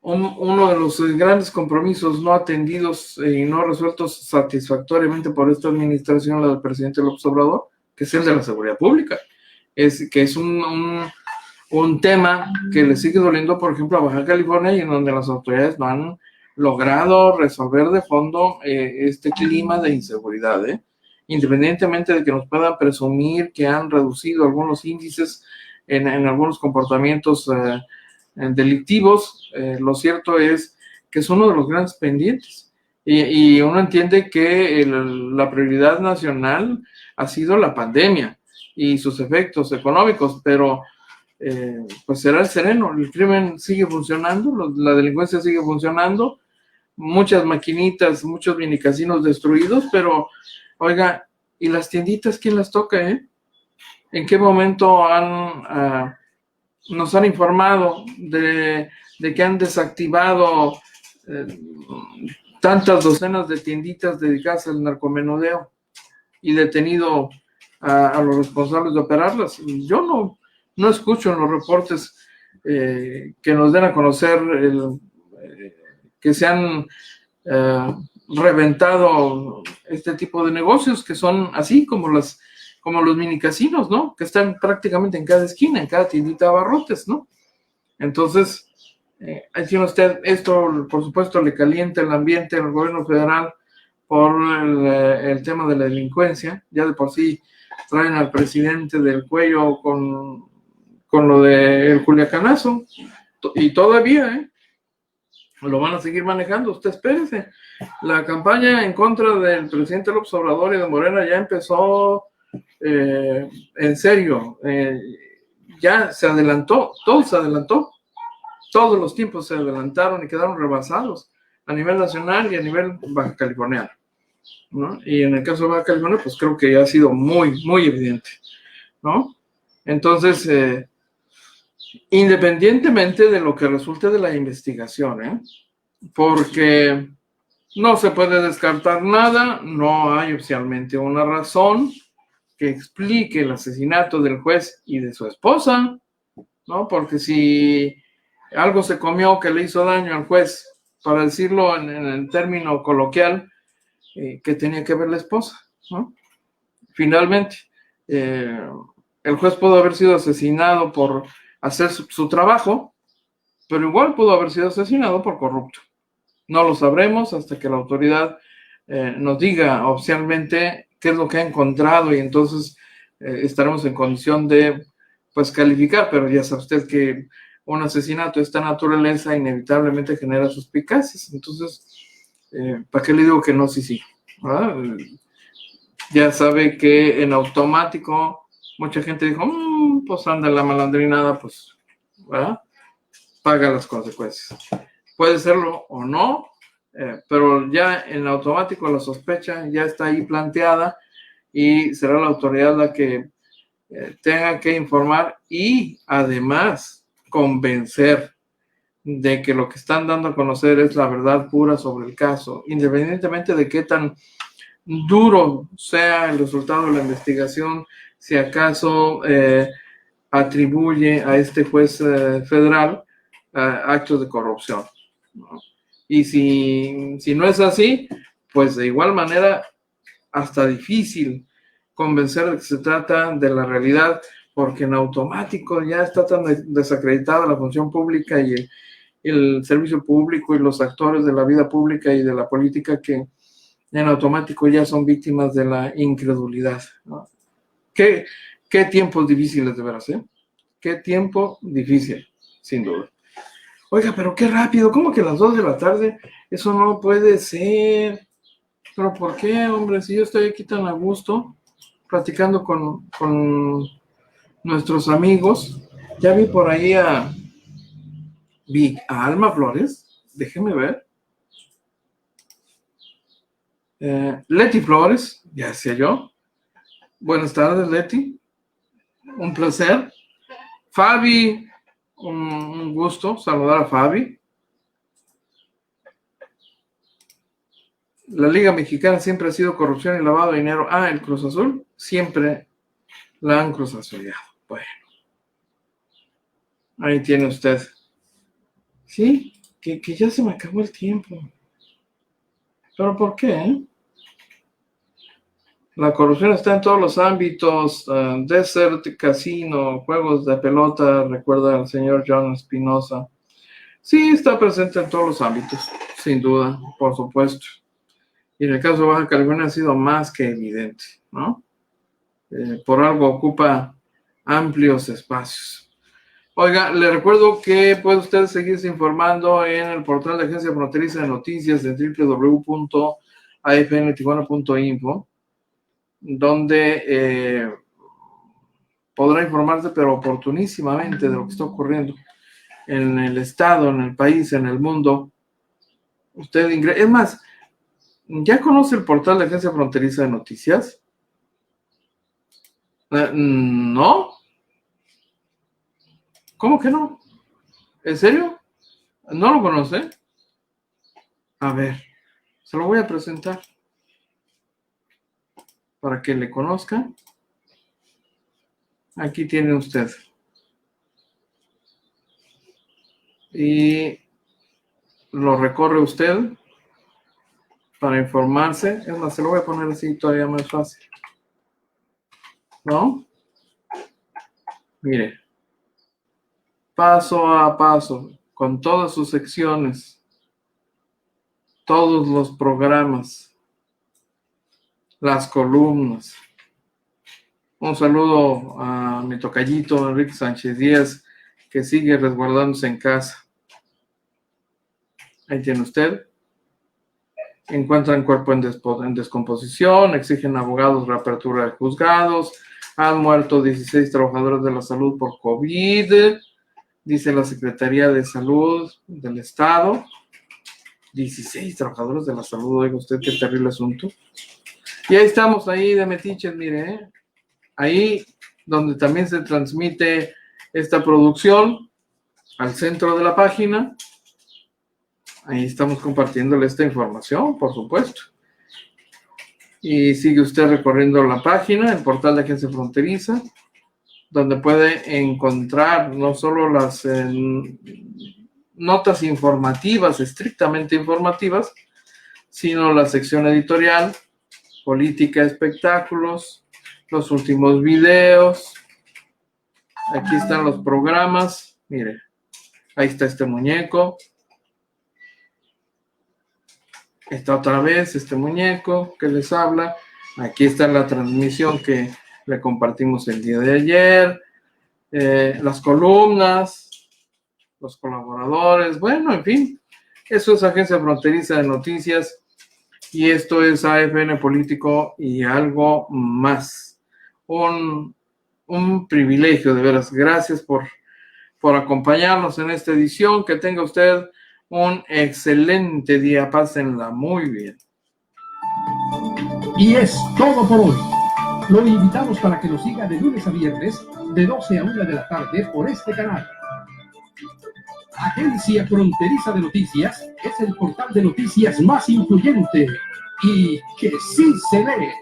uno de los grandes compromisos no atendidos y no resueltos satisfactoriamente por esta administración, la del presidente López Obrador, que es el de la seguridad pública. Que es un tema que le sigue doliendo, por ejemplo, a Baja California, y en donde las autoridades no han logrado resolver de fondo este clima de inseguridad, independientemente de que nos puedan presumir que han reducido algunos índices en algunos comportamientos delictivos. Lo cierto es que es uno de los grandes pendientes y uno entiende que la prioridad nacional ha sido la pandemia y sus efectos económicos, pero pues será el sereno. El crimen sigue funcionando, la delincuencia sigue funcionando, muchas maquinitas, muchos minicasinos destruidos, pero oiga, ¿y las tienditas quién las toca? ¿En qué momento nos han informado de que han desactivado tantas docenas de tienditas dedicadas al narcomenudeo y detenido a los responsables de operarlas? Yo no escucho en los reportes que nos den a conocer que se han reventado este tipo de negocios, que son así como los minicasinos, ¿no? Que están prácticamente en cada esquina, en cada tiendita de abarrotes, ¿no? Entonces, ahí tiene usted, esto por supuesto le calienta el ambiente al gobierno federal por el tema de la delincuencia. Ya de por sí traen al presidente del cuello con lo del Culiacanazo, y todavía, lo van a seguir manejando. Usted espérese. La campaña en contra del presidente López Obrador y de Morena ya empezó en serio. Ya se adelantó, todo se adelantó. todos los tiempos se adelantaron y quedaron rebasados a nivel nacional y a nivel baja californiano, ¿no? Y en el caso de Baja California, pues creo que ha sido muy, muy evidente, ¿no? Entonces, independientemente de lo que resulte de la investigación, porque no se puede descartar nada, no hay oficialmente una razón que explique el asesinato del juez y de su esposa, ¿no? Porque si algo se comió que le hizo daño al juez, para decirlo en el término coloquial, que tenía que ver la esposa, ¿no? Finalmente, el juez pudo haber sido asesinado por hacer su trabajo, pero igual pudo haber sido asesinado por corrupto. No lo sabremos hasta que la autoridad nos diga oficialmente qué es lo que ha encontrado y entonces estaremos en condición de, pues, calificar, pero ya sabe usted que un asesinato de esta naturaleza inevitablemente genera suspicacias. Entonces, ¿para qué le digo que no? Sí, ¿verdad? Ya sabe que en automático mucha gente dijo, pues anda la malandrinada, pues, ¿verdad? Paga las consecuencias. Puede serlo o no, pero ya en automático la sospecha ya está ahí planteada y será la autoridad la que tenga que informar y además convencer de que lo que están dando a conocer es la verdad pura sobre el caso, independientemente de qué tan duro sea el resultado de la investigación, si acaso atribuye a este juez federal actos de corrupción, ¿no? Y si no es así, pues de igual manera hasta difícil convencer de que se trata de la realidad, porque en automático ya está tan desacreditada la función pública y el servicio público y los actores de la vida pública y de la política que en automático ya son víctimas de la incredulidad, ¿no? ¿Qué tiempos difíciles de veras, ¿eh? Qué tiempo difícil, sin duda. Oiga, pero qué rápido, ¿cómo que a las 2 de la tarde? Eso no puede ser. ¿Pero por qué, hombre? Si yo estoy aquí tan a gusto, platicando con nuestros amigos. Ya vi por ahí a Alma Flores, déjeme ver. Leti Flores, ya decía yo. Buenas tardes, Leti. Un placer. Fabi, un gusto saludar a Fabi. La Liga Mexicana siempre ha sido corrupción y lavado de dinero. El Cruz Azul siempre la han cruzazuleado. Bueno, ahí tiene usted. Sí, que ya se me acabó el tiempo. ¿Pero por qué? La corrupción está en todos los ámbitos. Desert, casino, juegos de pelota, recuerda al señor John Espinosa. Sí, está presente en todos los ámbitos, sin duda, por supuesto. Y en el caso de Baja California ha sido más que evidente, ¿no? Por algo ocupa amplios espacios. Oiga, le recuerdo que puede usted seguirse informando en el portal de Agencia Fronteriza de Noticias de www.afntijuana.info, donde podrá informarse, pero oportunísimamente, de lo que está ocurriendo en el estado, en el país, en el mundo. Usted ingresa. Es más, ¿ya conoce el portal de Agencia Fronteriza de Noticias? ¿No? ¿Cómo que no? ¿En serio? ¿No lo conoce? A ver, se lo voy a presentar para que le conozca. Aquí tiene usted. Y lo recorre usted para informarse. Es más, se lo voy a poner así todavía más fácil, ¿no? Mire, paso a paso, con todas sus secciones, todos los programas, las columnas. Un saludo a mi tocallito Enrique Sánchez Díaz, que sigue resguardándose en casa. Ahí tiene usted. Encuentran cuerpo en descomposición, exigen abogados reapertura de juzgados, han muerto 16 trabajadores de la salud por COVID, dice la Secretaría de Salud del Estado. 16 trabajadores de la salud, oiga usted, qué terrible asunto. Y ahí estamos, ahí de metiches, mire, ¿eh? Ahí donde también se transmite esta producción, al centro de la página. Ahí estamos compartiéndole esta información, por supuesto. Y sigue usted recorriendo la página, el portal de Agencia Fronteriza, donde puede encontrar no solo las notas informativas, estrictamente informativas, sino la sección editorial, política, espectáculos, los últimos videos. Aquí están los programas. Mire, ahí está este muñeco. Está otra vez este muñeco que les habla. Aquí está la transmisión que le compartimos el día de ayer. Las columnas, los colaboradores, bueno, en fin, eso es Agencia Fronteriza de Noticias y esto es AFN Político y algo más. Un privilegio, de veras. Gracias por acompañarnos en esta edición. Que tenga usted un excelente día. Pásenla muy bien. Y es todo por hoy. Lo invitamos para que nos siga de lunes a viernes, de 12 a 1 de la tarde por este canal. Agencia Fronteriza de Noticias es el portal de noticias más influyente y que sí se lee.